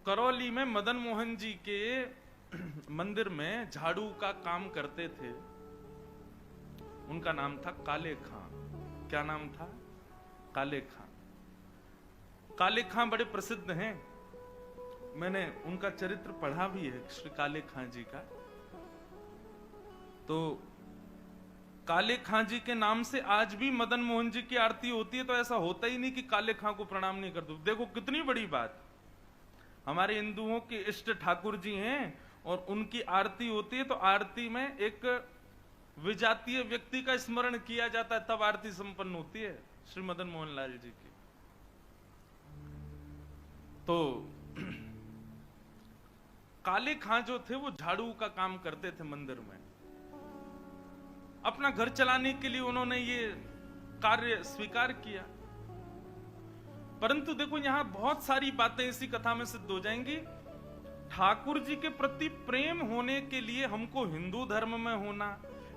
करौली में मदन मोहन जी के मंदिर में झाड़ू का काम करते थे। उनका नाम था काले खां। क्या नाम था? काले खां। काले खां बड़े प्रसिद्ध हैं। मैंने उनका चरित्र पढ़ा भी है, श्री काले खां जी का। तो काले खां जी के नाम से आज भी मदन मोहन जी की आरती होती है। तो ऐसा होता ही नहीं कि काले खां को प्रणाम नहीं कर दो। देखो कितनी बड़ी बात। हमारे हिंदुओं के इष्ट ठाकुर जी हैं और उनकी आरती होती है, तो आरती में एक विजातीय व्यक्ति का स्मरण किया जाता है, तब आरती संपन्न होती है श्री मदन मोहन लाल जी की। तो काले खां जो थे वो झाड़ू का काम करते थे मंदिर में। अपना घर चलाने के लिए उन्होंने ये कार्य स्वीकार किया। परंतु देखो यहां बहुत सारी बातें इसी कथा में सिद्ध हो जाएंगी। ठाकुर जी के प्रति प्रेम होने के लिए हमको हिंदू धर्म में होना,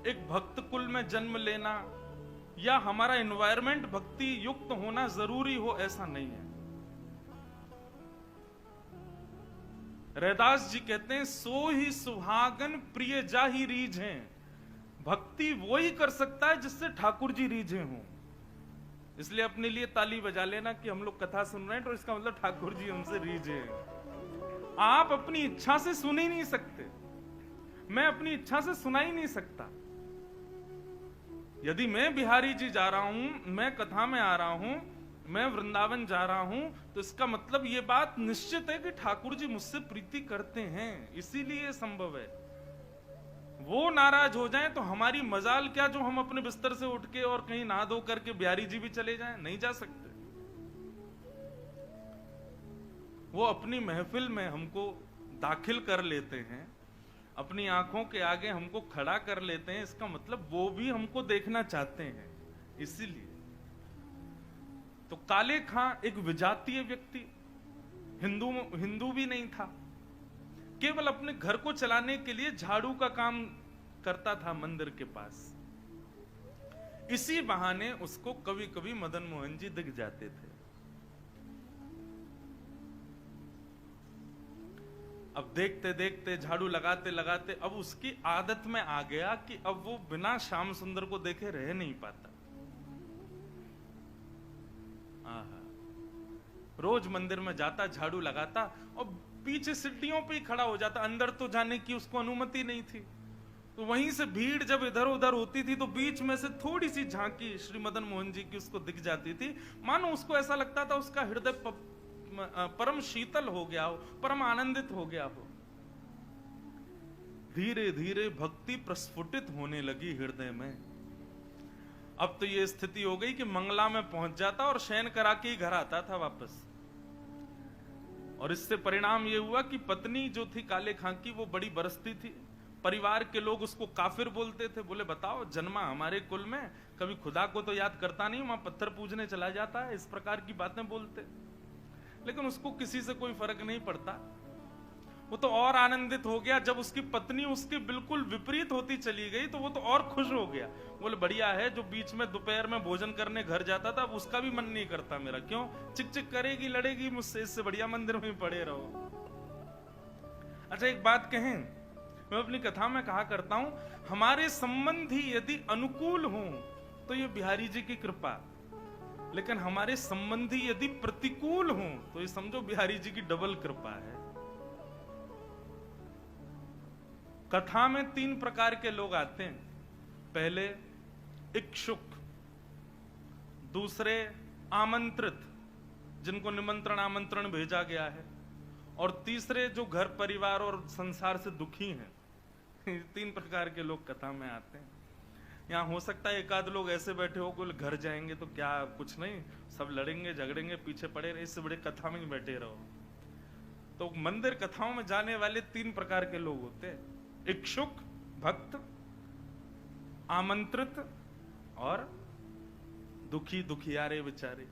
एक भक्त कुल में जन्म लेना, या हमारा एनवायरमेंट भक्ति युक्त होना जरूरी हो, ऐसा नहीं है। रैदास जी कहते हैं, सो ही सुहागन प्रिय जाहि रीझें। भक्ति वो ही कर सकता है जिससे ठाकुर जी रीझे हों। इसलिए अपने लिए ताली बजा लेना कि हम लोग कथा सुन रहे हैं, तो इसका मतलब ठाकुर जी हमसे रीझे हैं। आप अपनी इच्छा से सुन ही नहीं सकते। मैं अपनी इच्छा से सुना ही नहीं सकता। यदि मैं बिहारी जी जा रहा हूं, मैं कथा में आ रहा हूं, मैं वृंदावन जा रहा हूं, तो इसका मतलब यह बात निश्चित है कि ठाकुर जी मुझसे प्रीति करते हैं, इसीलिए संभव है। वो नाराज हो जाएं तो हमारी मजाल क्या जो हम अपने बिस्तर से उठ के और कहीं नहा धो करके बिहारी जी भी चले जाएं? नहीं जा सकते। वो अपनी महफिल में हमको दाखिल कर लेते हैं, अपनी आंखों के आगे हमको खड़ा कर लेते हैं, इसका मतलब वो भी हमको देखना चाहते हैं, इसीलिए। तो काले खां एक विजातीय व्यक्ति, हिंदू भी नहीं था, केवल अपने घर को चलाने के लिए झाड़ू का काम करता था मंदिर के पास। इसी बहाने उसको कभी कभी मदन मोहन जी दिख जाते थे। अब देखते देखते, झाड़ू लगाते लगाते, अब उसकी आदत में आ गया कि अब वो बिना श्याम सुंदर को देखे रह नहीं पाता। रोज मंदिर में जाता, झाड़ू लगाता और पीछे सीढ़ियों पे ही खड़ा हो जाता। अंदर तो जाने की उसको अनुमति नहीं थी। तो वहीं से भीड़ जब इधर उधर होती थी तो बीच में से थोड़ी सी झांकी श्री मदन मोहन जी की उसको दिख जाती थी। मानो उसको ऐसा लगता था उसका हृदय परम शीतल हो गया हो, परम आनंदित हो गया हो। धीरे धीरे भक्ति प्रस्फुटित होने लगी हृदय में। अब तो ये स्थिति हो गई कि मंगला में पहुंच जाता और शयन करा के ही घर आता था वापस। और इससे परिणाम ये हुआ कि पत्नी जो थी काले खां की, वो बड़ी बरसती थी। परिवार के लोग उसको काफिर बोलते थे। बोले बताओ, जन्मा हमारे कुल में, कभी खुदा को तो याद करता नहीं, वहां पत्थर पूजने चला जाता है, इस प्रकार की बातें बोलते। लेकिन उसको किसी से कोई फर्क नहीं पड़ता। वो तो और आनंदित हो गया जब उसकी पत्नी उसके बिल्कुल विपरीत होती चली गई, तो वो तो और खुश हो गया। बोले बढ़िया है, जो बीच में दोपहर में भोजन करने घर जाता था, अब उसका भी मन नहीं करता मेरा। क्यों? चिक चिक करेगी, लड़ेगी मुझसे, इससे बढ़िया मंदिर में पड़े रहो। अच्छा एक बात कहें, मैं अपनी कथा में कहा करता हूं, हमारे संबंधी यदि अनुकूल हों तो ये बिहारी जी की कृपा, लेकिन हमारे संबंधी यदि प्रतिकूल हों तो ये समझो बिहारी जी की डबल कृपा है। कथा में 3 प्रकार के लोग आते हैं। पहले इच्छुक, दूसरे आमंत्रित, जिनको निमंत्रण आमंत्रण भेजा गया है, और तीसरे जो घर परिवार और संसार से दुखी हैं। 3 प्रकार के लोग कथा में आते हैं। यहाँ हो सकता है एक आध लोग ऐसे बैठे हो कि घर जाएंगे तो क्या, कुछ नहीं, सब लड़ेंगे झगड़ेंगे, पीछे पड़े रहे, इससे बड़े कथा में ही बैठे रहो। तो मंदिर कथाओं में जाने वाले 3 प्रकार के लोग होते हैं, इच्छुक, भक्त, आमंत्रित और दुखी, दुखियारे बेचारे।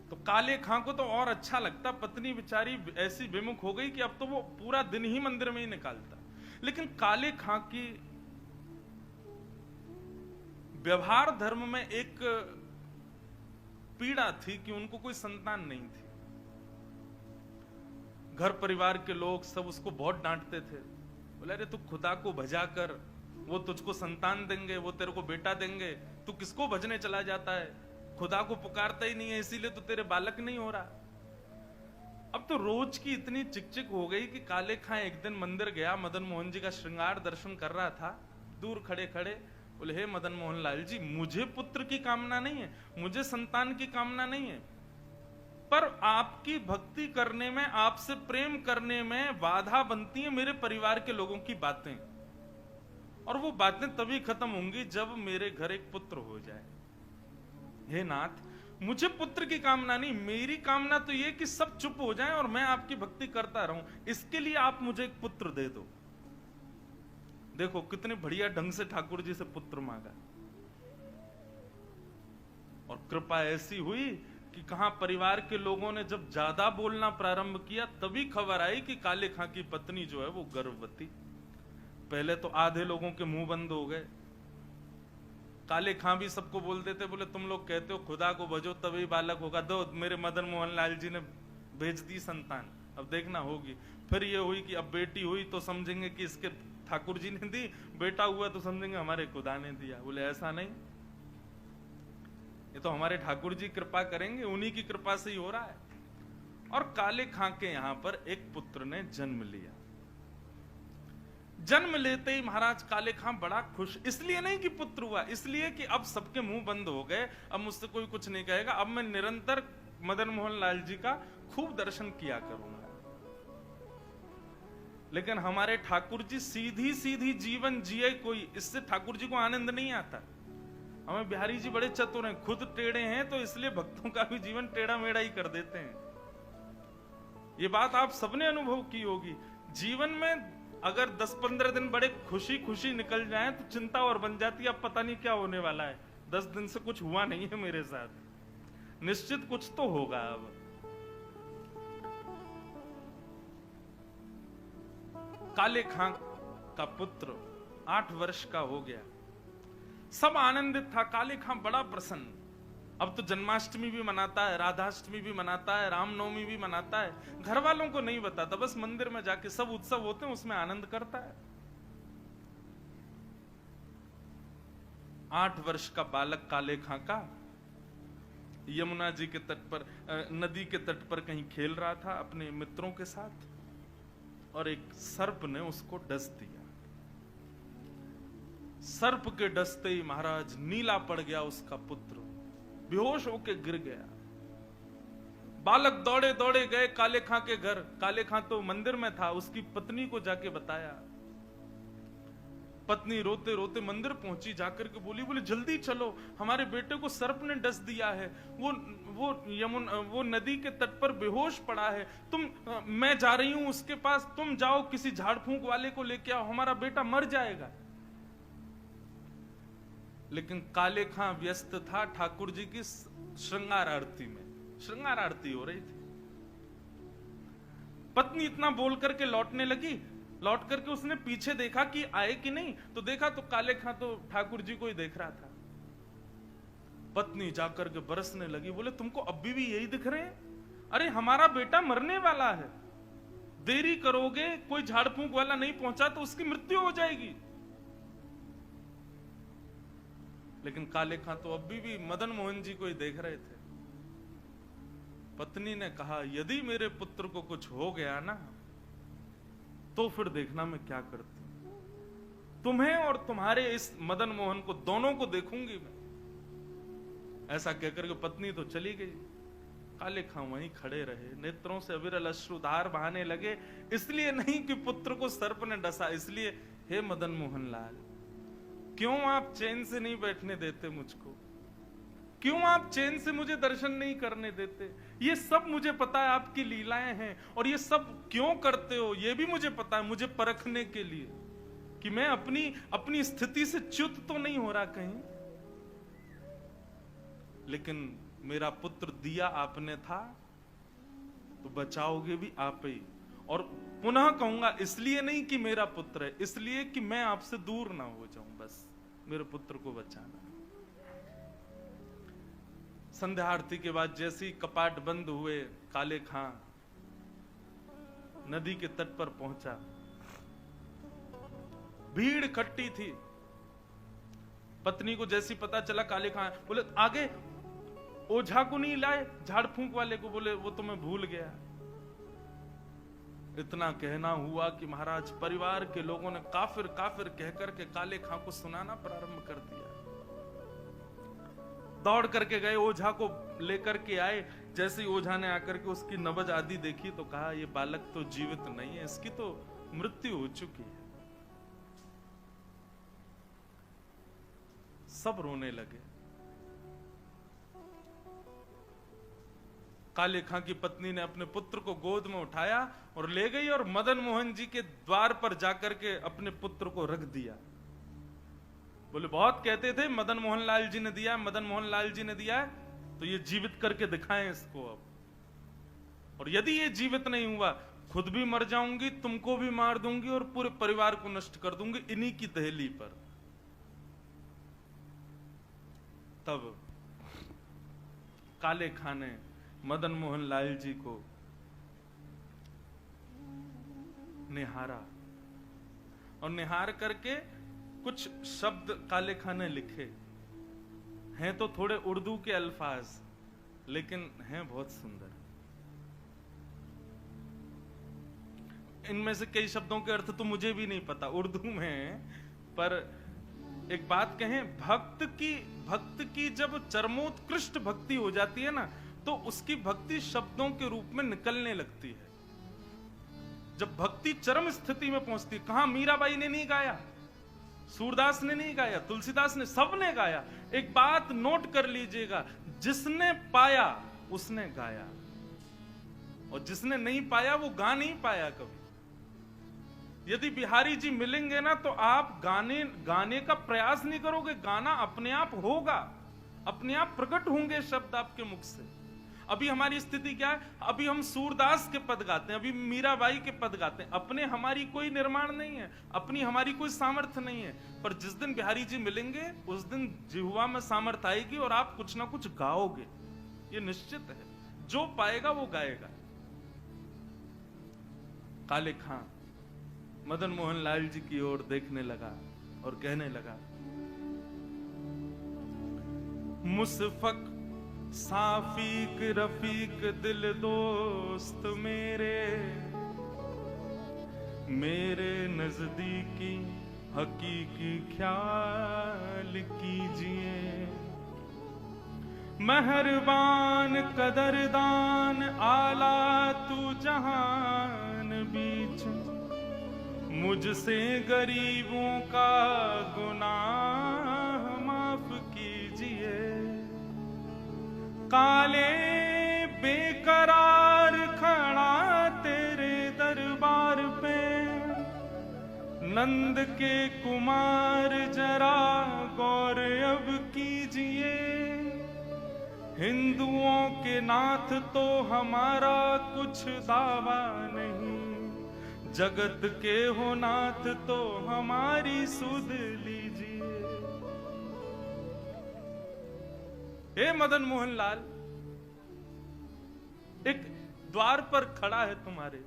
तो काले खां को तो और अच्छा लगता, पत्नी बेचारी ऐसी विमुख हो गई कि अब तो वो पूरा दिन ही मंदिर में ही निकालता। लेकिन काले खां की व्यवहार धर्म में एक पीड़ा थी कि उनको कोई संतान नहीं थी। घर परिवार के लोग सब उसको बहुत डांटते थे। बोले अरे तू खुदा को भजा कर, वो तुझको संतान देंगे, वो तेरे को बेटा देंगे, तू किसको भजने चला जाता है, खुदा को पुकारता ही नहीं है, इसीलिए तो तेरे बालक नहीं हो रहा। अब तो रोज की इतनी चिकचिक हो गई कि काले खां एक दिन मंदिर गया, मदन मोहन जी का श्रृंगार दर्शन कर रहा था, दूर खड़े खड़े बोले हे मदन मोहन लाल जी, मुझे पुत्र की कामना नहीं है, मुझे संतान की कामना नहीं है, पर आपकी भक्ति करने में, आपसे प्रेम करने में बाधा बनती है मेरे परिवार के लोगों की बातें, और वो बातें तभी खत्म होंगी जब मेरे घर एक पुत्र हो जाए। हे नाथ, मुझे पुत्र की कामना नहीं, मेरी कामना तो ये कि सब चुप हो जाएं और मैं आपकी भक्ति करता रहूं, इसके लिए आप मुझे एक पुत्र दे दो। देखो कितने बढ़िया ढंग से ठाकुर जी से पुत्र मांगा, और कृपा ऐसी हुई कि कहां परिवार के लोगों ने जब ज्यादा बोलना प्रारंभ किया तभी खबर आई कि काले खां की पत्नी जो है वो गर्भवती। पहले तो आधे लोगों के मुंह बंद हो गए। काले खां भी सबको बोल देते, बोले तुम लोग कहते हो खुदा को भजो तभी बालक होगा, दो मेरे मदन मोहन लाल जी ने भेज दी संतान, अब देखना होगी। फिर ये हुई कि अब बेटी हुई तो समझेंगे कि इसके ठाकुर जी ने दी, बेटा हुआ तो समझेंगे हमारे खुदा ने दिया। बोले ऐसा नहीं, ये तो हमारे ठाकुर जी कृपा करेंगे, उन्हीं की कृपा से ही हो रहा है। और काले खां के यहां पर एक पुत्र ने जन्म लिया। जन्म लेते ही महाराज काले खां बड़ा खुश, इसलिए नहीं कि पुत्र हुआ, इसलिए कि अब सबके मुंह बंद हो गए, अब मुझसे कोई कुछ नहीं कहेगा, अब मैं निरंतर मदन मोहन लाल जी का खूब दर्शन किया करूंगा। लेकिन हमारे ठाकुर जी सीधी सीधी जीवन जिए कोई, इससे ठाकुर जी को आनंद नहीं आता। हमें बिहारी जी बड़े चतुर हैं, खुद टेढ़े हैं तो इसलिए भक्तों का भी जीवन टेढ़ा मेढ़ा ही कर देते हैं। ये बात आप सबने अनुभव की होगी। जीवन में अगर 10-15 दिन बड़े खुशी खुशी निकल जाएं तो चिंता और बन जाती है, अब पता नहीं क्या होने वाला है, 10 दिन से कुछ हुआ नहीं है मेरे साथ, निश्चित कुछ तो होगा। अब काले खां का पुत्र 8 वर्ष का हो गया, सब आनंदित था, काले खां बड़ा प्रसन्न। अब तो जन्माष्टमी भी मनाता है, राधाष्टमी भी मनाता है, रामनवमी भी मनाता है, घर वालों को नहीं बताता, बस मंदिर में जाके सब उत्सव होते हैं उसमें आनंद करता है। 8 वर्ष का बालक काले खां का यमुना जी के तट पर, नदी के तट पर कहीं खेल रहा था अपने मित्रों के साथ, और एक सर्प ने उसको डस दिया। सर्प के डसते ही महाराज नीला पड़ गया उसका पुत्र, बेहोश होके गिर गया। बालक दौड़े दौड़े गए काले खां के घर, काले खां तो मंदिर में था, उसकी पत्नी को जाके बताया। पत्नी रोते रोते मंदिर पहुंची, जाकर के बोली जल्दी चलो, हमारे बेटे को सर्प ने डस दिया है, वो नदी के तट पर बेहोश पड़ा है, मैं जा रही हूं उसके पास, तुम जाओ किसी झाड़ फूंक वाले को लेके आओ, हमारा बेटा मर जाएगा। लेकिन काले खां व्यस्त था ठाकुर जी की श्रृंगार आरती में, श्रृंगार आरती हो रही थी। पत्नी इतना बोल करके लौटने लगी, लौट करके उसने पीछे देखा कि आए कि नहीं, तो देखा तो काले खां तो ठाकुर जी को ही देख रहा था। पत्नी जाकर के बरसने लगी, बोले तुमको अभी भी यही दिख रहे हैं? अरे हमारा बेटा मरने वाला है, देरी करोगे, कोई झाड़ फूंक वाला नहीं पहुंचा तो उसकी मृत्यु हो जाएगी। लेकिन काले खां तो अभी भी मदन मोहन जी को ही देख रहे थे। पत्नी ने कहा यदि मेरे पुत्र को कुछ हो गया ना तो फिर देखना मैं क्या करती हूं, तुम्हें और तुम्हारे इस मदन मोहन को दोनों को देखूंगी मैं। ऐसा कहकर के पत्नी तो चली गई, काले खां वहीं खड़े रहे, नेत्रों से अविरल अश्रुधार बहाने लगे, इसलिए नहीं कि पुत्र को सर्प ने डसा, इसलिए हे मदन मोहन लाल, क्यों आप चैन से नहीं बैठने देते मुझको, क्यों आप चैन से मुझे दर्शन नहीं करने देते? ये सब मुझे पता है आपकी लीलाएं हैं, और ये सब क्यों करते हो ये भी मुझे पता है, मुझे परखने के लिए कि मैं अपनी स्थिति से च्युत तो नहीं हो रहा कहीं। लेकिन मेरा पुत्र दिया आपने था तो बचाओगे भी आप ही, और पुनः कहूंगा इसलिए नहीं कि मेरा पुत्र है, इसलिए कि मैं आपसे दूर ना हो जाऊं, बस मेरे पुत्र को बचाना। संध्या आरती के बाद जैसे ही कपाट बंद हुए, काले खां नदी के तट पर पहुंचा। भीड़ इकट्ठी थी। पत्नी को जैसी पता चला काले खां, बोले आगे ओझा को नहीं लाए, झाड़ फूंक वाले को, बोले वो तो मैं भूल गया। इतना कहना हुआ कि महाराज परिवार के लोगों ने काफिर काफिर कहकर के काले खां को सुनाना प्रारंभ कर दिया। दौड़ करके गए, ओझा को लेकर के आए। जैसे ही ओझा ने आकर के उसकी नब्ज आदि देखी तो कहा ये बालक तो जीवित नहीं है, इसकी तो मृत्यु हो चुकी है। सब रोने लगे। काले खां की पत्नी ने अपने पुत्र को गोद में उठाया और ले गई और मदन मोहन जी के द्वार पर जाकर के अपने पुत्र को रख दिया। बोले बहुत कहते थे मदन मोहन लाल जी ने दिया, मदन मोहन लाल जी ने दिया, तो ये जीवित करके दिखाएं इसको अब। और यदि ये जीवित नहीं हुआ, खुद भी मर जाऊंगी, तुमको भी मार दूंगी और पूरे परिवार को नष्ट कर दूंगी इन्हीं की दहली पर। तब काले खां ने मदन मोहन लाल जी को निहारा और निहार करके कुछ शब्द काले खां ने लिखे हैं, तो थोड़े उर्दू के अल्फाज, लेकिन हैं बहुत सुंदर। इनमें से कई शब्दों के अर्थ तो मुझे भी नहीं पता, उर्दू में है, पर एक बात कहें, भक्त की जब चरमोत्कृष्ट भक्ति हो जाती है ना, तो उसकी भक्ति शब्दों के रूप में निकलने लगती है। जब भक्ति चरम स्थिति में पहुंचती है, कहां मीराबाई ने नहीं गाया, सूरदास ने नहीं गाया, तुलसीदास ने, सबने गाया। एक बात नोट कर लीजिएगा, जिसने पाया उसने गाया, और जिसने नहीं पाया वो गा नहीं पाया कभी। यदि बिहारी जी मिलेंगे ना, तो आप गाने का प्रयास नहीं करोगे, गाना अपने आप होगा, अपने आप प्रकट होंगे शब्द आपके मुख से। अभी हमारी स्थिति क्या है, अभी हम सूरदास के पद गाते हैं, अभी मीराबाई के पद गाते हैं, अपने हमारी कोई निर्माण नहीं है, अपनी हमारी कोई सामर्थ्य नहीं है। पर जिस दिन बिहारी जी मिलेंगे उस दिन जिह्वा में सामर्थ्य आएगी और आप कुछ ना कुछ गाओगे, ये निश्चित है। जो पाएगा वो गाएगा। काले खां मदन मोहन लाल जी की ओर देखने लगा और कहने लगा, मुसफक साफीक रफीक दिल दोस्त मेरे नजदीकी हकीकी ख्याल कीजिए। मेहरबान कदरदान आला तू जहान बीच, मुझसे गरीबों का गुनाह माफ कीजिए। काले बेकरार खड़ा तेरे दरबार पे, नंद के कुमार जरा गौर अब कीजिए। हिंदुओं के नाथ तो हमारा कुछ दावा नहीं, जगत के हो नाथ तो हमारी सुध लीजिए। हे मदन मोहन लाल, एक द्वार पर खड़ा है तुम्हारे,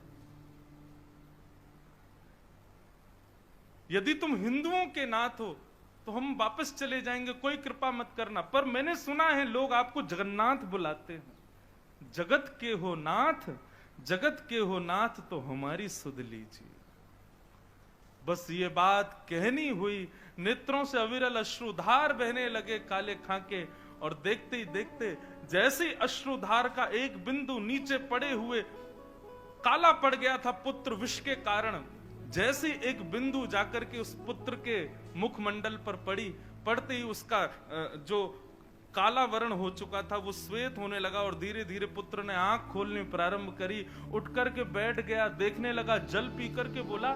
यदि तुम हिंदुओं के नाथ हो तो हम वापस चले जाएंगे, कोई कृपा मत करना। पर मैंने सुना है लोग आपको जगन्नाथ बुलाते हैं, जगत के हो नाथ, जगत के हो नाथ तो हमारी सुध लीजिए। बस ये बात कहनी हुई, नेत्रों से अविरल अश्रुधार बहने लगे काले खां के, और देखते ही देखते जैसे अश्रुधार का एक बिंदु नीचे पड़े हुए काला पड़ गया था पुत्र विष के कारण, जैसे एक बिंदु जाकर के उस पुत्र के मुखमंडल पर पड़ी, पड़ते ही उसका जो काला वर्ण हो चुका था वो श्वेत होने लगा, और धीरे धीरे पुत्र ने आंख खोलनी प्रारंभ करी, उठ करके बैठ गया, देखने लगा, जल पी करके बोला,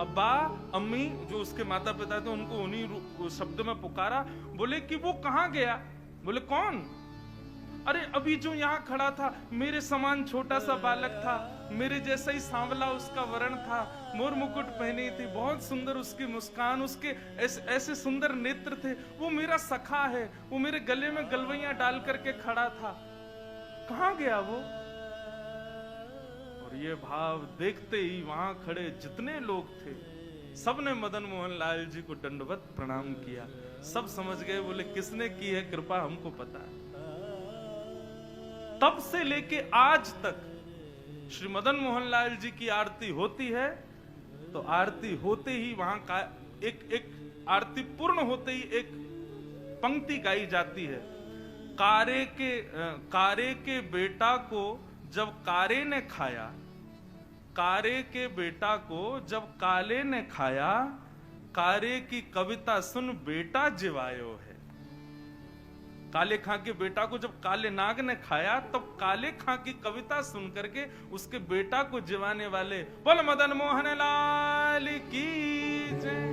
अब्बा अम्मी, जो उसके माता पिता थे उनको उन्हीं शब्द में पुकारा। बोले कि वो कहाँ गया? बोले कौन? अरे अभी जो यहाँ खड़ा था, मेरे समान छोटा सा बालक था, मेरे जैसा ही सांवला उसका वर्ण था, मोर मुकुट पहनी थी, बहुत सुंदर उसकी मुस्कान, उसके ऐसे सुंदर नेत्र थे, वो मेरा सखा है, वो मेरे गले में गलवैया डाल करके खड़ा था, कहाँ गया वो? और ये भाव देखते ही वहां खड़े जितने लोग थे सबने मदन मोहन लाल जी को दंडवत प्रणाम किया। सब समझ गए, बोले किसने की है कृपा हमको पता है। तब से लेके आज तक श्री मदन मोहन लाल जी की आरती होती है तो आरती होते ही वहां का एक आरती पूर्ण होते ही एक पंक्ति गाई जाती है। कारे के बेटा को जब कारे ने खाया, कारे के बेटा को जब काले ने खाया, कारे की कविता सुन बेटा जिवायो है। काले खां के बेटा को जब काले नाग ने खाया तब काले खां की कविता सुन करके उसके बेटा को जिवाने वाले बोल मदन मोहन लाल की जय।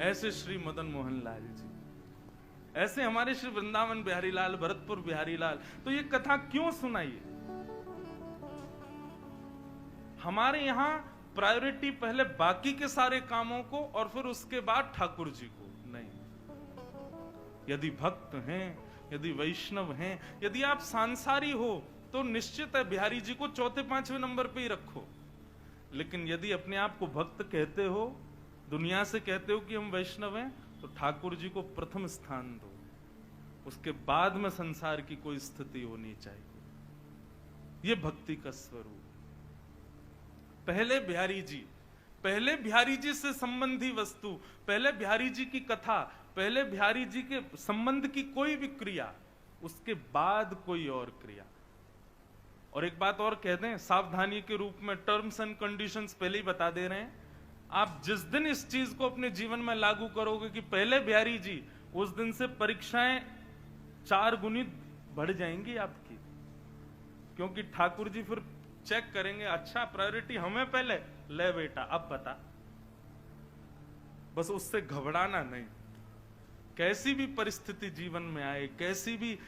ऐसे श्री मदन मोहन लाल जी, ऐसे हमारे श्री वृंदावन बिहारी लाल, भरतपुर बिहारी लाल। तो ये कथा क्यों सुनाई? हमारे यहां प्रायोरिटी पहले बाकी के सारे कामों को और फिर उसके बाद ठाकुर जी को नहीं। यदि भक्त हैं, यदि वैष्णव हैं, यदि आप सांसारी हो तो निश्चित है बिहारी जी को चौथे पांचवें नंबर पे ही रखो। लेकिन यदि अपने आप को भक्त कहते हो, दुनिया से कहते हो कि हम वैष्णव हैं, तो ठाकुर जी को प्रथम स्थान दो। उसके बाद में संसार की कोई स्थिति होनी चाहिए। यह भक्ति का स्वरूप। पहले बिहारी जी से संबंधी वस्तु, पहले बिहारी जी की कथा, पहले बिहारी जी के संबंध की कोई भी क्रिया, उसके बाद कोई और क्रिया। और एक बात और कह दें, सावधानी के रूप में टर्म्स एंड कंडीशंस पहले ही बता दे रहे हैं। आप जिस दिन इस चीज को अपने जीवन में लागू करोगे कि पहले बिहारी जी, उस दिन से परीक्षाएं 4 गुनी बढ़ जाएंगी आपकी। क्योंकि ठाकुर जी फिर चेक करेंगे, अच्छा प्रायोरिटी हमें पहले, ले बेटा अब बता। बस उससे घबराना नहीं। कैसी भी परिस्थिति जीवन में आए, कैसी भी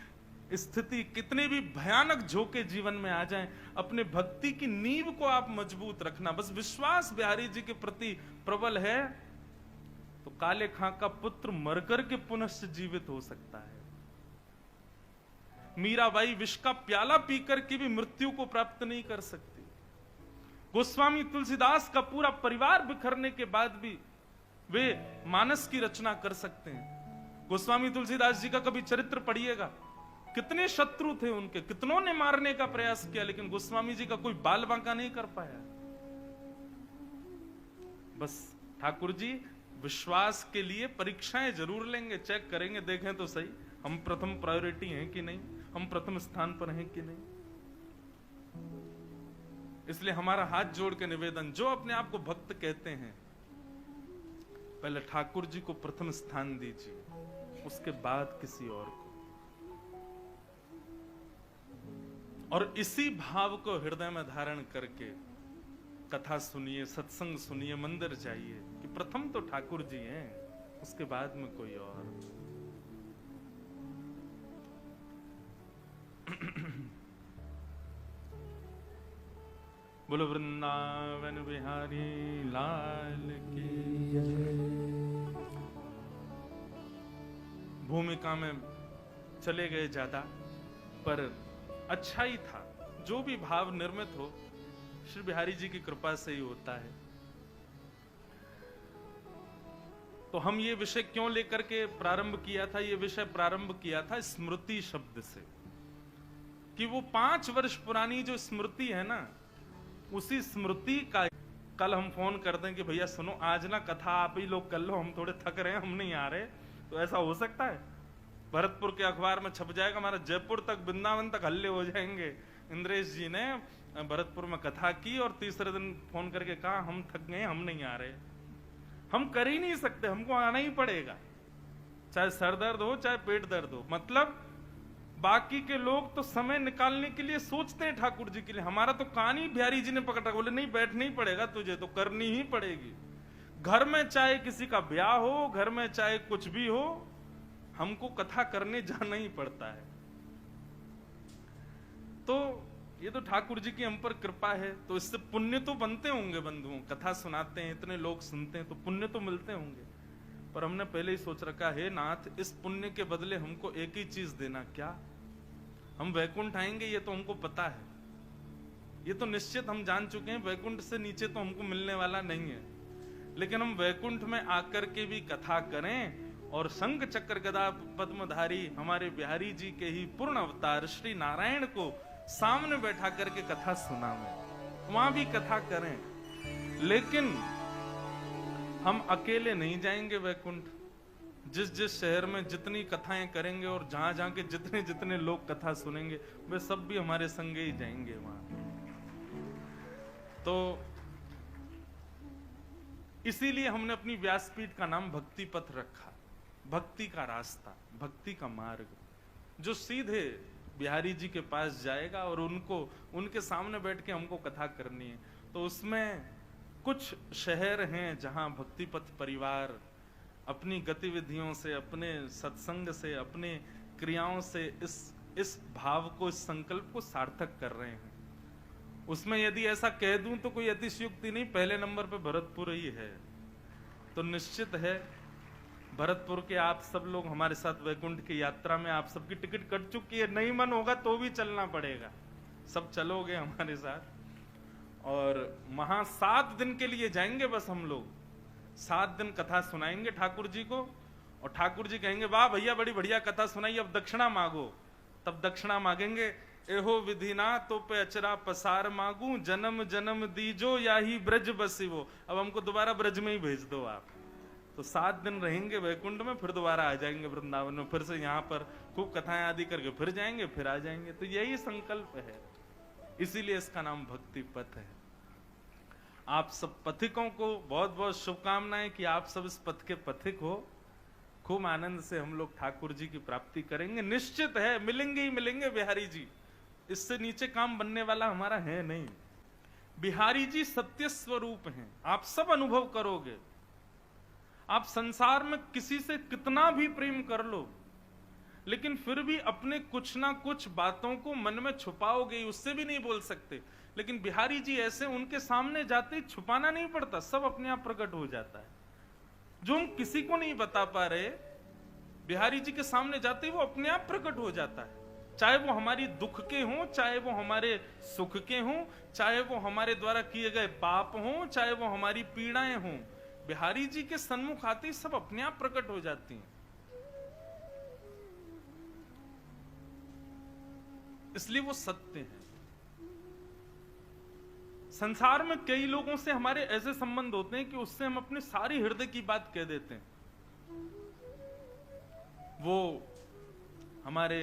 स्थिति, कितने भी भयानक झोंके जीवन में आ जाएं, अपने भक्ति की नींव को आप मजबूत रखना। बस विश्वास बिहारी जी के प्रति प्रबल है तो काले खां का पुत्र मरकर के पुनः जीवित हो सकता है। मीराबाई विष का प्याला पीकर के भी मृत्यु को प्राप्त नहीं कर सकती। गोस्वामी तुलसीदास का पूरा परिवार बिखरने के बाद भी वे मानस की रचना कर सकते हैं। गोस्वामी तुलसीदास जी का कभी चरित्र पढ़िएगा, कितने शत्रु थे उनके, कितनों ने मारने का प्रयास किया, लेकिन गोस्वामी जी का कोई बाल बांका नहीं कर पाया। बस ठाकुर जी विश्वास के लिए परीक्षाएं जरूर लेंगे, चेक करेंगे, देखें तो सही हम प्रथम प्रायोरिटी हैं कि नहीं, हम प्रथम स्थान पर हैं कि नहीं। इसलिए हमारा हाथ जोड़ के निवेदन, जो अपने आप को भक्त कहते हैं, पहले ठाकुर जी को प्रथम स्थान दीजिए, उसके बाद किसी और को। और इसी भाव को हृदय में धारण करके कथा सुनिए, सत्संग सुनिए, मंदिर जाइए कि प्रथम तो ठाकुर जी हैं, उसके बाद में कोई और। बोलो वृंदावन बिहारी लाल की जय। भूमिका में चले गए ज्यादा, पर अच्छा ही था। जो भी भाव निर्मित हो श्री बिहारी जी की कृपा से ही होता है। तो हम ये विषय क्यों लेकर के प्रारंभ किया था? ये विषय प्रारंभ किया था स्मृति शब्द से, कि वो 5 वर्ष पुरानी जो स्मृति है ना, उसी स्मृति का कल हम फोन कर दें कि भैया सुनो, आज ना कथा आप ही लोग कर लो, हम थोड़े थक रहे हैं, हम नहीं आ रहे। तो ऐसा हो सकता है? भरतपुर के अखबार में छप जाएगा, हमारा जयपुर तक, वृंदावन तक हल्ले हो जाएंगे। इंद्रेश जी ने भरतपुर में कथा की और तीसरे दिन फोन करके कहा हम थक गए, हम नहीं आ रहे। हम कर ही नहीं सकते, हमको आना ही पड़ेगा, चाहे सर दर्द हो चाहे पेट दर्द हो। मतलब बाकी के लोग तो समय निकालने के लिए सोचते हैं ठाकुर जी के लिए, हमारा तो कान ही बिहारी जी ने पकड़ा, बोले नहीं बैठना ही पड़ेगा तुझे, तो करनी ही पड़ेगी। घर में चाहे किसी का ब्याह हो, घर में चाहे कुछ भी हो, हमको कथा करने जाना ही पड़ता है। तो ये तो ठाकुर जी की हम पर कृपा है, तो इससे पुण्य तो बनते होंगे बंधुओं। कथा सुनाते हैं, इतने लोग सुनते हैं, तो पुण्य तो मिलते होंगे। पर हमने पहले ही सोच रखा है, नाथ इस पुण्य के बदले हमको एक ही चीज देना। क्या? हम वैकुंठ आएंगे ये तो हमको पता है, ये तो निश्चित हम जान चुके हैं, वैकुंठ से नीचे तो हमको मिलने वाला नहीं है। लेकिन हम वैकुंठ में आकर के भी कथा करें और शंख चक्र गदा पद्मधारी हमारे बिहारी जी के ही पूर्ण अवतार श्री नारायण को सामने बैठा करके कथा सुनावें, वहां भी कथा करें। लेकिन हम अकेले नहीं जाएंगे वैकुंठ। जिस जिस शहर में जितनी कथाएं करेंगे और जहां जहां के जितने जितने लोग कथा सुनेंगे वे सब भी हमारे संगे ही जाएंगे वहां। तो इसीलिए हमने अपनी व्यासपीठ का नाम भक्ति पथ रखा। भक्ति का रास्ता, भक्ति का मार्ग, जो सीधे बिहारी जी के पास जाएगा और उनके सामने बैठ के हमको कथा करनी है। तो उसमें कुछ शहर हैं जहां भक्ति पथ परिवार अपनी गतिविधियों से, अपने सत्संग से, अपने क्रियाओं से इस भाव को, इस संकल्प को सार्थक कर रहे हैं। उसमें यदि ऐसा कह दूं तो कोई अतिशयोक्ति नहीं, पहले नंबर पे भरतपुर ही है। तो निश्चित है भरतपुर के आप सब लोग हमारे साथ वैकुंठ की यात्रा में, आप सबकी टिकट कट चुकी है, नहीं मन होगा तो भी चलना पड़ेगा, सब चलोगे हमारे साथ। और वहां 7 दिन के लिए जाएंगे बस हम लोग। 7 दिन कथा सुनाएंगे ठाकुर जी को, और ठाकुर जी कहेंगे वाह भैया बड़ी बढ़िया कथा सुनाई, अब दक्षिणा मांगो। तब दक्षिणा मांगेंगे, एहो विधिना तो पे अचरा पसार मांगू, जन्म जन्म दीजो या ही ब्रज बसिवो। अब हमको दोबारा ब्रज में ही भेज दो आप। तो 7 दिन रहेंगे वैकुंठ में, फिर दोबारा आ जाएंगे वृंदावन में, फिर से यहाँ पर खूब कथाएं आदि करके फिर जाएंगे, फिर आ जाएंगे। तो यही संकल्प है, इसीलिए इसका नाम भक्ति पथ है। आप सब पथिकों को बहुत बहुत शुभकामनाएं कि आप सब इस पथ के पथिक हो। खूब आनंद से हम लोग ठाकुर जी की प्राप्ति करेंगे। निश्चित है मिलेंगे ही मिलेंगे बिहारी जी, इससे नीचे काम बनने वाला हमारा है नहीं। बिहारी जी सत्य स्वरूप हैं, आप सब अनुभव करोगे। आप संसार में किसी से कितना भी प्रेम कर लो, लेकिन फिर भी अपने कुछ ना कुछ बातों को मन में छुपाओगे, उससे भी नहीं बोल सकते। लेकिन बिहारी जी ऐसे, उनके सामने जाते ही छुपाना नहीं पड़ता, सब अपने आप प्रकट हो जाता है। जो हम किसी को नहीं बता पा रहे, बिहारी जी के सामने जाते ही वो अपने आप प्रकट हो जाता है। चाहे वो हमारी दुख के हों, चाहे वो हमारे सुख के हों, चाहे वो हमारे द्वारा किए गए पाप हों, चाहे वो हमारी पीड़ाएं हों, बिहारी जी के सन्मुख आते ही सब अपने आप प्रकट हो जाती हैं। इसलिए वो सत्य है। संसार में कई लोगों से हमारे ऐसे संबंध होते हैं कि उससे हम अपने सारी हृदय की बात कह देते हैं। वो हमारे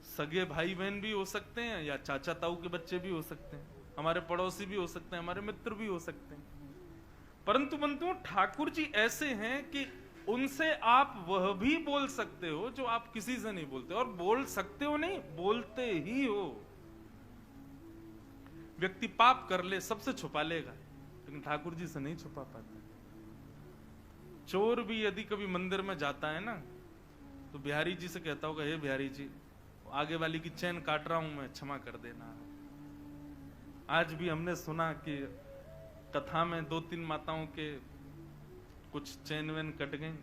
सगे भाई बहन भी हो सकते हैं, या चाचा ताऊ के बच्चे भी हो सकते हैं, हमारे पड़ोसी भी हो सकते हैं, हमारे मित्र भी हो सकते हैं। परंतु बंधुओं, ठाकुर जी ऐसे हैं कि उनसे आप वह भी बोल सकते हो जो आप किसी से नहीं बोलते। और बोल सकते हो नहीं, बोलते ही हो। व्यक्ति पाप कर ले सबसे छुपा लेगा, लेकिन ठाकुर जी से नहीं छुपा पाता। चोर भी यदि कभी मंदिर में जाता है ना, तो बिहारी जी से कहता होगा, हे बिहारी जी, आगे वाली की चैन काट रहा हूं मैं, क्षमा कर देना। आज भी हमने सुना कि कथा में 2-3 माताओं के कुछ चैन वैन कट गई,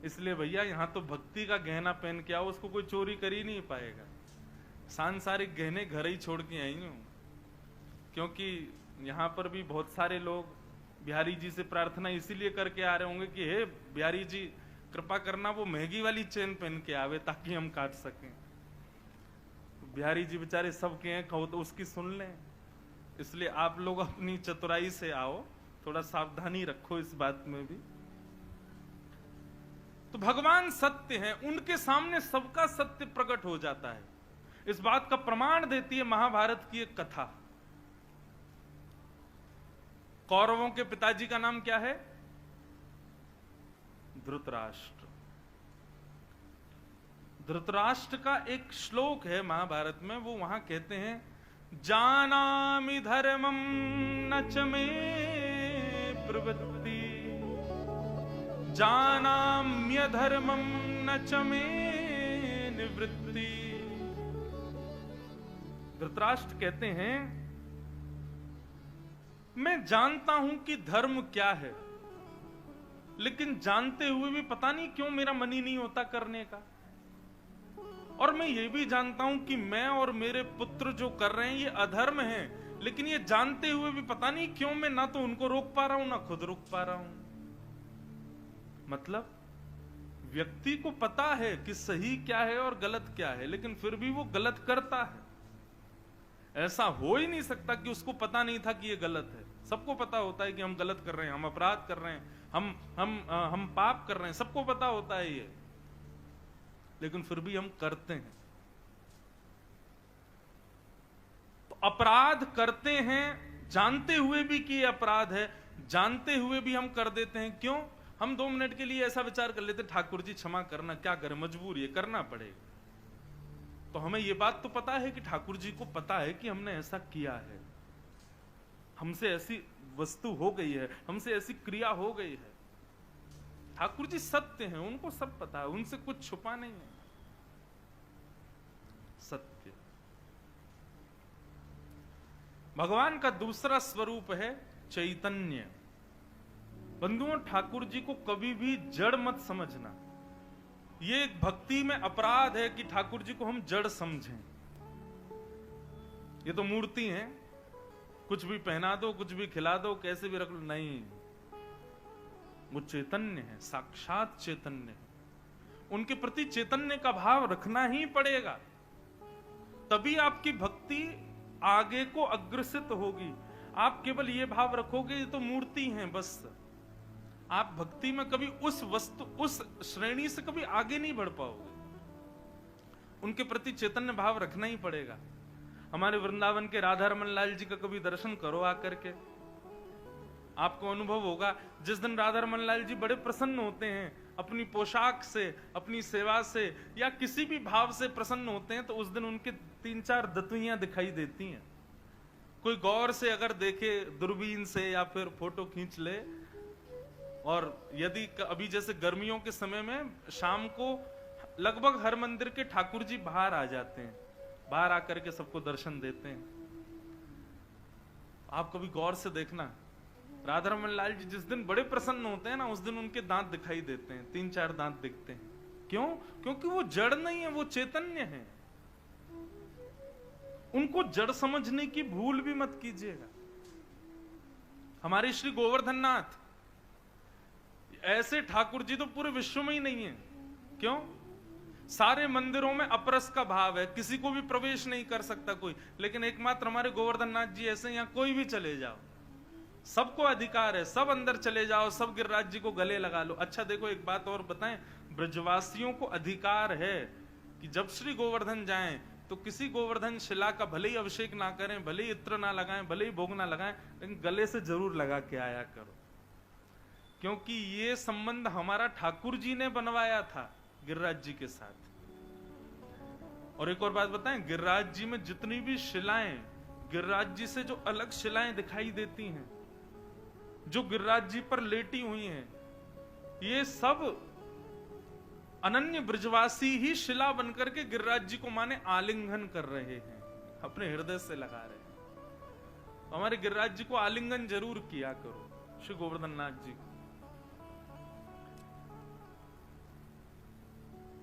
इसलिए भैया यहां तो भक्ति का गहना पहन के आओ, उसको कोई चोरी कर ही नहीं पाएगा। सांसारिक गहने घर ही छोड़ के आई हूं, क्योंकि यहां पर भी बहुत सारे लोग बिहारी जी से प्रार्थना इसीलिए करके आ रहे होंगे कि हे बिहारी जी कृपा करना वो महंगी वाली चेन पहन के आवे ताकि हम काट सकें। बिहारी जी बेचारे सबके हैं, कहो तो उसकी सुन लें। इसलिए आप लोग अपनी चतुराई से आओ, थोड़ा सावधानी रखो इस बात में भी। तो भगवान सत्य हैं, उनके सामने सबका सत्य प्रकट हो जाता है। इस बात का प्रमाण देती है महाभारत की एक कथा। कौरवों के पिताजी का नाम क्या है? धृतराष्ट्र। धृतराष्ट्र का एक श्लोक है महाभारत में, वो वहां कहते हैं, जानामि धर्मं न च मे प्रवृत्ति, जानाम्य धर्मं न च मे निवृत्ति। धृतराष्ट्र कहते हैं, मैं जानता हूं कि धर्म क्या है, लेकिन जानते हुए भी पता नहीं क्यों मेरा मन ही नहीं होता करने का। और मैं ये भी जानता हूं कि मैं और मेरे पुत्र जो कर रहे हैं ये अधर्म है, लेकिन ये जानते हुए भी पता नहीं क्यों मैं ना तो उनको रोक पा रहा हूं ना खुद रोक पा रहा हूं। मतलब व्यक्ति को पता है कि सही क्या है और गलत क्या है, लेकिन फिर भी वो गलत करता है। ऐसा हो ही नहीं सकता कि उसको पता नहीं था कि ये गलत है। सबको पता होता है कि हम गलत कर रहे हैं, हम अपराध कर रहे हैं, हम पाप कर रहे हैं, सबको पता होता है ये, लेकिन फिर भी हम करते हैं। तो अपराध करते हैं जानते हुए भी कि ये अपराध है, जानते हुए भी हम कर देते हैं। क्यों? हम 2 मिनट के लिए ऐसा विचार कर लेते, ठाकुर जी क्षमा करना, क्या करें, मजबूरी है, करना पड़ेगा। तो हमें यह बात तो पता है कि ठाकुर जी को पता है कि हमने ऐसा किया है, हमसे ऐसी वस्तु हो गई है, हमसे ऐसी क्रिया हो गई है। ठाकुर जी सत्य हैं, उनको सब पता है, उनसे कुछ छुपा नहीं है, सत्य। भगवान का दूसरा स्वरूप है चैतन्य। बंधुओं, ठाकुर जी को कभी भी जड़ मत समझना। ये एक भक्ति में अपराध है कि ठाकुर जी को हम जड़ समझें। ये तो मूर्ति है, कुछ भी पहना दो, कुछ भी खिला दो, कैसे भी रख लो, नहीं, वो चैतन्य है, साक्षात चैतन्य है। उनके प्रति चैतन्य का भाव रखना ही पड़ेगा, तभी आपकी भक्ति आगे को अग्रसित होगी। आप केवल ये भाव रखोगे ये तो मूर्ति है बस, आप भक्ति में कभी उस वस्तु, उस श्रेणी से कभी आगे नहीं बढ़ पाओगे। उनके प्रति चैतन्य भाव रखना ही पड़ेगा। हमारे वृंदावन के राधा रमन लाल जी का कभी दर्शन करो आकर के, आपको अनुभव होगा। जिस दिन राधा रमन लाल जी बड़े प्रसन्न होते हैं, अपनी पोशाक से, अपनी सेवा से या किसी भी भाव से प्रसन्न होते हैं, तो उस दिन उनके 3-4 दतुइयां दिखाई देती हैं। कोई गौर से अगर देखे दूरबीन से या फिर फोटो खींच ले, और यदि अभी जैसे गर्मियों के समय में शाम को लगभग हर मंदिर के ठाकुर जी बाहर आ जाते हैं, बाहर आकर के सबको दर्शन देते हैं। आप कभी गौर से देखना, राधा रमन लाल जी जिस दिन बड़े प्रसन्न होते हैं ना, उस दिन उनके दांत दिखाई देते हैं, 3-4 दांत दिखते हैं। क्यों? क्योंकि वो जड़ नहीं है, वो चैतन्य है। उनको जड़ समझने की भूल भी मत कीजिएगा। हमारे श्री गोवर्धन नाथ, ऐसे ठाकुर जी तो पूरे विश्व में ही नहीं है। क्यों? सारे मंदिरों में अपरस का भाव है, किसी को भी प्रवेश नहीं कर सकता कोई, लेकिन एकमात्र हमारे गोवर्धन नाथ जी ऐसे, यहां कोई भी चले जाओ, सबको अधिकार है, सब अंदर चले जाओ, सब गिरिराज जी को गले लगा लो। अच्छा देखो, एक बात और बताएं, ब्रजवासियों को अधिकार है कि जब श्री गोवर्धन जाएं तो किसी गोवर्धन शिला का भले ही अभिषेक ना करें, भले ही इत्र ना लगाएं, भले ही भोग ना लगाएं, लेकिन गले से जरूर लगा के आया करो, क्योंकि ये संबंध हमारा ठाकुर जी ने बनवाया था गिरिराज जी के साथ। और एक और बात बताएं, गिरिराज जी में जितनी भी शिलाएं, गिरिराज जी से जो अलग शिलाएं दिखाई देती हैं, जो गिरिराज जी पर लेटी हुई हैं, ये सब अनन्य ब्रजवासी ही शिला बनकर के गिरिराज जी को माने आलिंगन कर रहे हैं, अपने हृदय से लगा रहे हैं। हमारे गिरिराज जी को आलिंगन जरूर किया करो, श्री गोवर्धन नाथ जी को।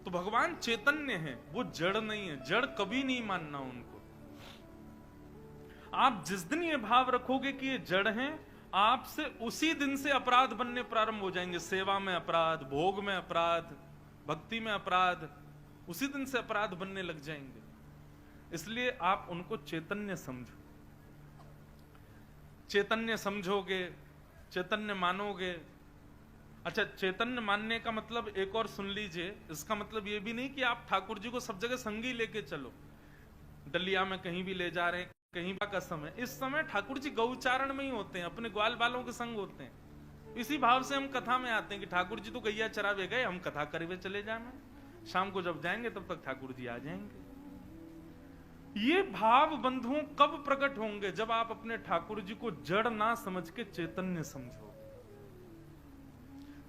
तो भगवान चैतन्य है, वो जड़ नहीं है, जड़ कभी नहीं मानना उनको। आप जिस दिन ये भाव रखोगे कि ये जड़ हैं, आपसे उसी दिन से अपराध बनने प्रारंभ हो जाएंगे। सेवा में अपराध, भोग में अपराध, भक्ति में अपराध, उसी दिन से अपराध बनने लग जाएंगे। इसलिए आप उनको चैतन्य समझो। चैतन्य समझोगे, चैतन्य मानोगे। अच्छा, चैतन्य मानने का मतलब एक और सुन लीजिए, इसका मतलब ये भी नहीं कि आप ठाकुर जी को सब जगह संगी लेके चलो, डलिया में कहीं भी ले जा रहे हैं, कहीं का समय, इस समय ठाकुर जी गौचारण में ही होते हैं, अपने ग्वाल बालों के संग होते हैं। इसी भाव से हम कथा में आते हैं कि ठाकुर जी तो गैया चरावे गए, हम कथा करे चले जाए, शाम को जब जाएंगे तब तक ठाकुर जी आ जाएंगे। ये भाव बंधुओं कब प्रकट होंगे? जब आप अपने ठाकुर जी को जड़ ना समझ के चैतन्य समझो।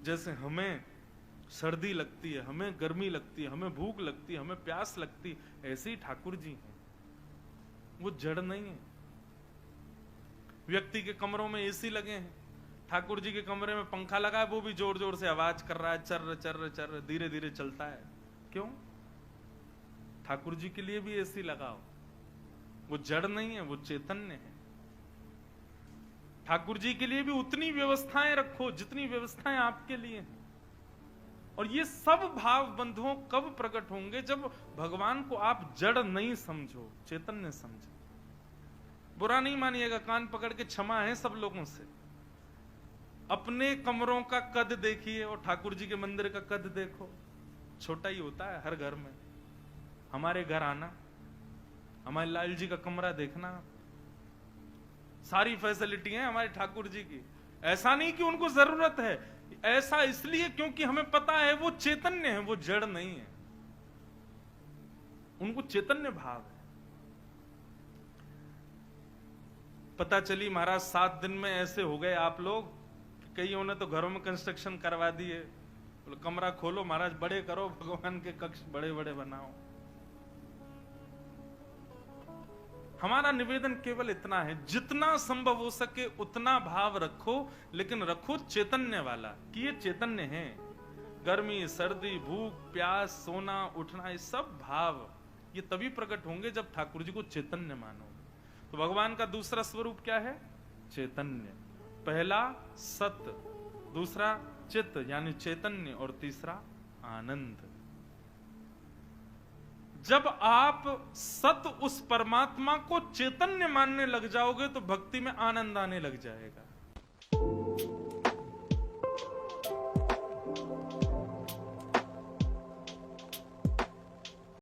जैसे हमें सर्दी लगती है, हमें गर्मी लगती है, हमें भूख लगती है, हमें प्यास लगती है, ऐसे ही ठाकुर जी हैं, वो जड़ नहीं है। व्यक्ति के कमरों में एसी लगे हैं, ठाकुर जी के कमरे में पंखा लगा है, वो भी जोर जोर से आवाज कर रहा है, चर्र चर्र चर्र, धीरे धीरे चलता है। क्यों? ठाकुर जी के लिए भी एसी लगाओ, वो जड़ नहीं है, वो चैतन्य है। ठाकुर जी के लिए भी उतनी व्यवस्थाएं रखो जितनी व्यवस्थाएं आपके लिए हैं। और ये सब भाव बंधुओं कब प्रकट होंगे? जब भगवान को आप जड़ नहीं समझो, चैतन्य समझो। बुरा नहीं मानिएगा, कान पकड़ के क्षमा है सब लोगों से। अपने कमरों का कद देखिए और ठाकुर जी के मंदिर का कद देखो, छोटा ही होता है हर घर में। हमारे घर आना, हमारे लाल जी का कमरा देखना, सारी फैसिलिटी है हमारे ठाकुर जी की। ऐसा नहीं कि उनको जरूरत है, ऐसा इसलिए क्योंकि हमें पता है वो चैतन्य है, वो जड़ नहीं है, उनको चैतन्य भाव है। पता चली महाराज 7 दिन में ऐसे हो गए आप लोग, कईयों ने तो घरों में कंस्ट्रक्शन करवा दिए। बोले कमरा खोलो महाराज, बड़े करो, भगवान के कक्ष बड़े बड़े बनाओ। हमारा निवेदन केवल इतना है, जितना संभव हो सके उतना भाव रखो, लेकिन रखो चैतन्य वाला, कि ये चैतन्य है। गर्मी, सर्दी, भूख, प्यास, सोना, उठना, ये सब भाव ये तभी प्रकट होंगे जब ठाकुर जी को चैतन्य मानोगे। तो भगवान का दूसरा स्वरूप क्या है? चैतन्य। पहला सत्य, दूसरा चित्त यानी चैतन्य, और तीसरा आनंद। जब आप सत उस परमात्मा को चैतन्य मानने लग जाओगे तो भक्ति में आनंद आने लग जाएगा।